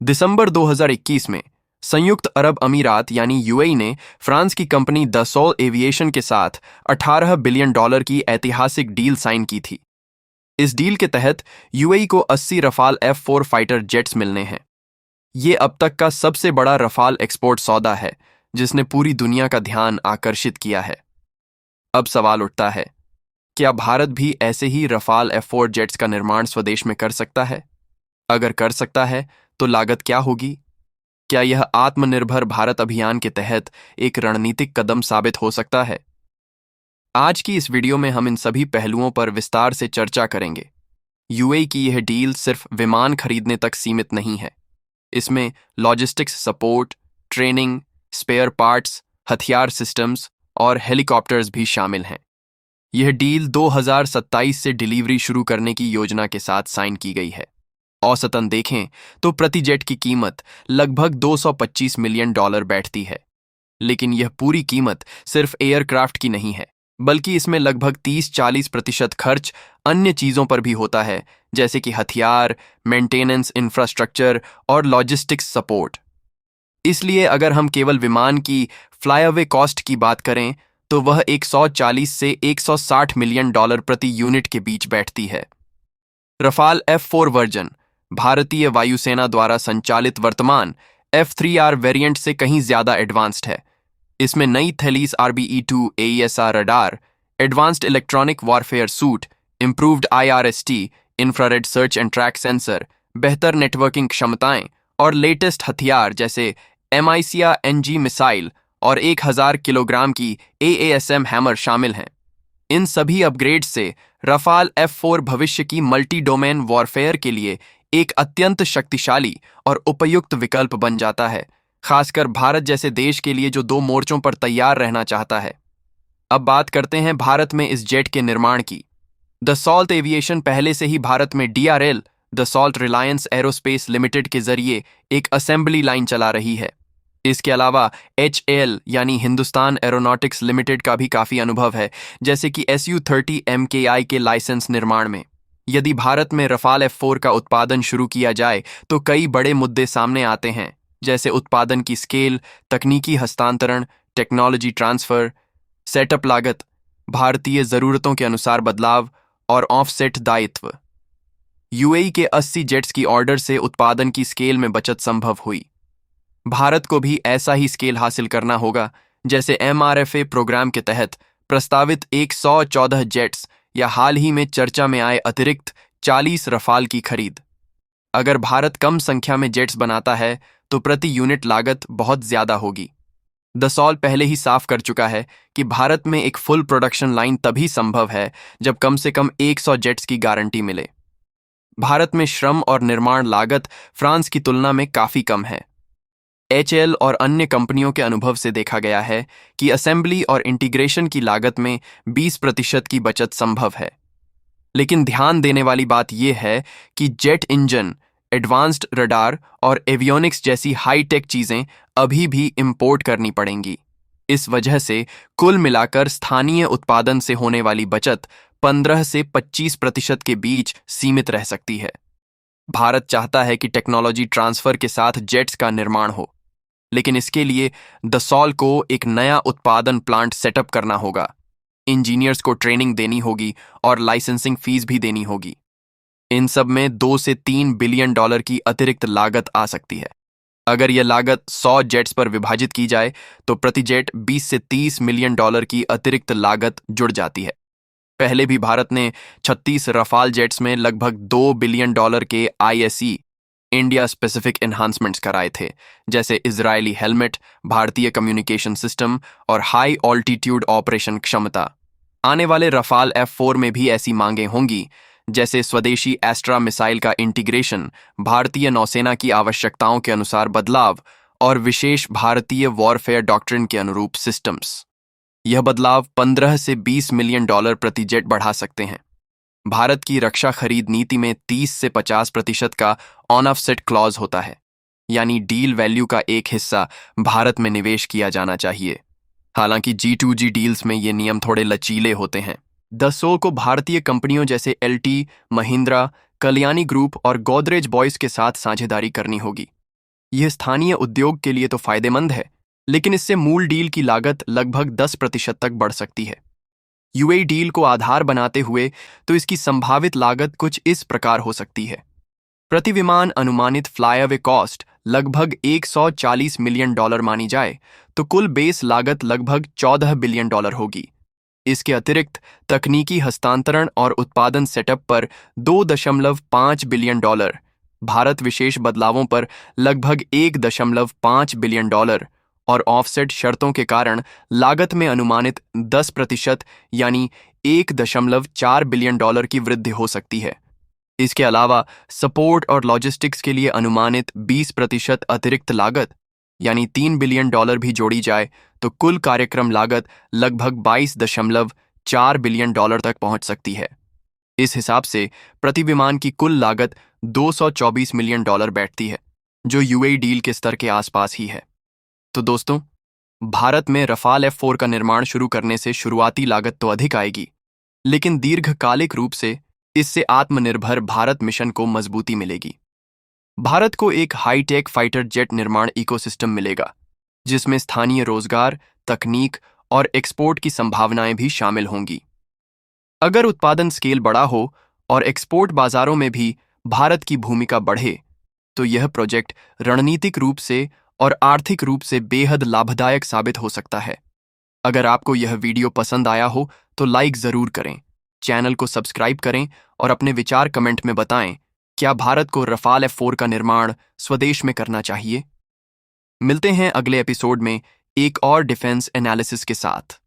दिसंबर 2021 में संयुक्त अरब अमीरात यानी यूएई ने फ्रांस की कंपनी दसॉल एविएशन के साथ $18 बिलियन की ऐतिहासिक डील साइन की थी। इस डील के तहत यूएई को 80 रफाल F4 फाइटर जेट्स मिलने हैं। ये अब तक का सबसे बड़ा रफाल एक्सपोर्ट सौदा है जिसने पूरी दुनिया का ध्यान आकर्षित किया है। अब सवाल उठता है, क्या भारत भी ऐसे ही रफाल F4 जेट्स का निर्माण स्वदेश में कर सकता है? अगर कर सकता है तो लागत क्या होगी? क्या यह आत्मनिर्भर भारत अभियान के तहत एक रणनीतिक कदम साबित हो सकता है? आज की इस वीडियो में हम इन सभी पहलुओं पर विस्तार से चर्चा करेंगे। यूएई की यह डील सिर्फ विमान खरीदने तक सीमित नहीं है। इसमें logistics support, training, spare parts, हथियार सिस्टम्स और हेलीकॉप्टर्स भी शामिल हैं। यह डील 2027 से डिलीवरी शुरू करने की योजना के साथ साइन की गई है। औसतन देखें तो प्रति जेट की कीमत लगभग $225 मिलियन बैठती है। लेकिन यह पूरी कीमत सिर्फ एयरक्राफ्ट की नहीं है, बल्कि इसमें लगभग 30-40% खर्च अन्य चीजों पर भी होता है, जैसे कि हथियार, मेंटेनेंस, इंफ्रास्ट्रक्चर और लॉजिस्टिक्स सपोर्ट। इसलिए अगर हम केवल विमान की फ्लाईअवे कॉस्ट की बात करें तो वह 140 से 160 मिलियन डॉलर प्रति यूनिट के बीच बैठती है। रफाल F4 वर्जन भारतीय वायुसेना द्वारा संचालित वर्तमान F3R वेरिएंट से कहीं ज्यादा एडवांस्ड है। इसमें नई थेलीस RBE-2 AESR radar, advanced electronic warfare suit, improved IRST, infrared search and track sensor, बेहतर नेटवर्किंग क्षमताएं और लेटेस्ट हथियार जैसे MICA NG मिसाइल और 1000 किलोग्राम की AASM हैमर शामिल हैं। इन सभी अपग्रेड से रफाल F4 भविष्य की मल्टी डोमेन वॉरफेयर के लिए एक अत्यंत शक्तिशाली और उपयुक्त विकल्प बन जाता है, खासकर भारत जैसे देश के लिए जो 2 मोर्चों पर तैयार रहना चाहता है। अब बात करते हैं भारत में इस जेट के निर्माण की। दसॉल्ट एविएशन पहले से ही भारत में DRL, Dassault Reliance aerospace limited के जरिए एक असेंबली लाइन चला रही है। इसके अलावा HAL यानी हिंदुस्तान एरोनॉटिक्स लिमिटेड का भी काफी अनुभव है, जैसे कि Su-30 MKI के लाइसेंस निर्माण में। यदि भारत में रफाल F4 का उत्पादन शुरू किया जाए तो कई बड़े मुद्दे सामने आते हैं, जैसे उत्पादन की स्केल, तकनीकी हस्तांतरण, टेक्नोलॉजी ट्रांसफर, सेटअप लागत, भारतीय जरूरतों के अनुसार बदलाव और ऑफसेट दायित्व। यूएई के 80 जेट्स की ऑर्डर से उत्पादन की स्केल में बचत संभव हुई। भारत को भी ऐसा ही स्केल हासिल करना होगा, जैसे MRFA प्रोग्राम के तहत प्रस्तावित 114 जेट्स या हाल ही में चर्चा में आए अतिरिक्त 40 रफाल की खरीद। अगर भारत कम संख्या में जेट्स बनाता है तो प्रति यूनिट लागत बहुत ज्यादा होगी। दसॉल पहले ही साफ कर चुका है कि भारत में एक फुल प्रोडक्शन लाइन तभी संभव है जब कम से कम 100 जेट्स की गारंटी मिले। भारत में श्रम और निर्माण लागत फ्रांस की तुलना में काफी कम है। HAL और अन्य कंपनियों के अनुभव से देखा गया है कि असेंबली और इंटीग्रेशन की लागत में 20% की बचत संभव है। लेकिन ध्यान देने वाली बात यह है कि जेट इंजन, एडवांस्ड रडार और एवियोनिक्स जैसी हाई-टेक चीजें अभी भी इंपोर्ट करनी पड़ेंगी। इस वजह से कुल मिलाकर स्थानीय उत्पादन से होने वाली बचत 15 से 25% के बीच सीमित रह सकती है। भारत चाहता है कि टेक्नोलॉजी ट्रांसफर के साथ जेट्स का निर्माण हो, लेकिन इसके लिए दसॉल को एक नया उत्पादन प्लांट सेटअप करना होगा, इंजीनियर्स को ट्रेनिंग देनी होगी और लाइसेंसिंग फीस भी देनी होगी। इन सब में $2 से $3 बिलियन की अतिरिक्त लागत आ सकती है। अगर यह लागत 100 जेट्स पर विभाजित की जाए तो प्रति जेट $20 से $30 मिलियन की अतिरिक्त लागत जुड़ जाती है। पहले भी भारत ने 36 रफाल जेट्स में लगभग $2 बिलियन के ISE इंडिया स्पेसिफिक एनहांसमेंट्स कराए थे, जैसे इजरायली हेलमेट, भारतीय कम्युनिकेशन सिस्टम और हाई ऑल्टीट्यूड ऑपरेशन क्षमता। आने वाले रफाल F4 में भी ऐसी मांगें होंगी, जैसे स्वदेशी एस्ट्रा मिसाइल का इंटीग्रेशन, भारतीय नौसेना की आवश्यकताओं के अनुसार बदलाव और विशेष भारतीय वॉरफेयर डॉक्ट्रिन के अनुरूप सिस्टम्स। यह बदलाव 15 से $20 मिलियन प्रति जेट बढ़ा सकते हैं। भारत की रक्षा खरीद नीति में 30 से 50% का ऑन ऑफसेट क्लॉज होता है, यानी डील वैल्यू का एक हिस्सा भारत में निवेश किया जाना चाहिए। हालांकि G2G डील्स में ये नियम थोड़े लचीले होते हैं। दसॉल को भारतीय कंपनियों जैसे LT, महिंद्रा, कल्याणी ग्रुप और गोदरेज बॉयज के साथ साझेदारी करनी होगी। यह स्थानीय उद्योग के लिए तो फायदेमंद है, लेकिन इससे मूल डील की लागत लगभग 10% तक बढ़ सकती है। यूएई डील को आधार बनाते हुए तो इसकी संभावित लागत कुछ इस प्रकार हो सकती है। प्रति विमान अनुमानित फ्लाईअवे कॉस्ट लगभग $140 मिलियन मानी जाए तो कुल बेस लागत लगभग $14 बिलियन होगी। इसके अतिरिक्त तकनीकी हस्तांतरण और उत्पादन सेटअप पर $2.5 बिलियन, भारत विशेष बदलावों पर लगभग $1.5 बिलियन और ऑफसेट शर्तों के कारण लागत में अनुमानित 10% यानी $1.4 बिलियन की वृद्धि हो सकती है। इसके अलावा सपोर्ट और लॉजिस्टिक्स के लिए अनुमानित 20% अतिरिक्त लागत यानी $3 बिलियन भी जोड़ी जाए तो कुल कार्यक्रम लागत लगभग $22.4 बिलियन तक पहुंच सकती है। इस हिसाब से प्रति विमान की कुल लागत $224 मिलियन बैठती है, जो यूएई डील के स्तर के आसपास ही है। तो दोस्तों, भारत में रफाल F4 का निर्माण शुरू करने से शुरुआती लागत तो अधिक आएगी, लेकिन दीर्घकालिक रूप से इससे आत्मनिर्भर भारत मिशन को मजबूती मिलेगी। भारत को एक हाईटेक फाइटर जेट निर्माण इकोसिस्टम मिलेगा, जिसमें स्थानीय रोजगार, तकनीक और एक्सपोर्ट की संभावनाएं भी शामिल होंगी। अगर उत्पादन स्केल बड़ा हो और एक्सपोर्ट बाजारों में भी भारत की भूमिका बढ़े, तो यह प्रोजेक्ट रणनीतिक रूप से और आर्थिक रूप से बेहद लाभदायक साबित हो सकता है। अगर आपको यह वीडियो पसंद आया हो तो लाइक जरूर करें, चैनल को सब्सक्राइब करें और अपने विचार कमेंट में बताएं, क्या भारत को रफाल F4 का निर्माण स्वदेश में करना चाहिए? मिलते हैं अगले एपिसोड में एक और डिफेंस एनालिसिस के साथ।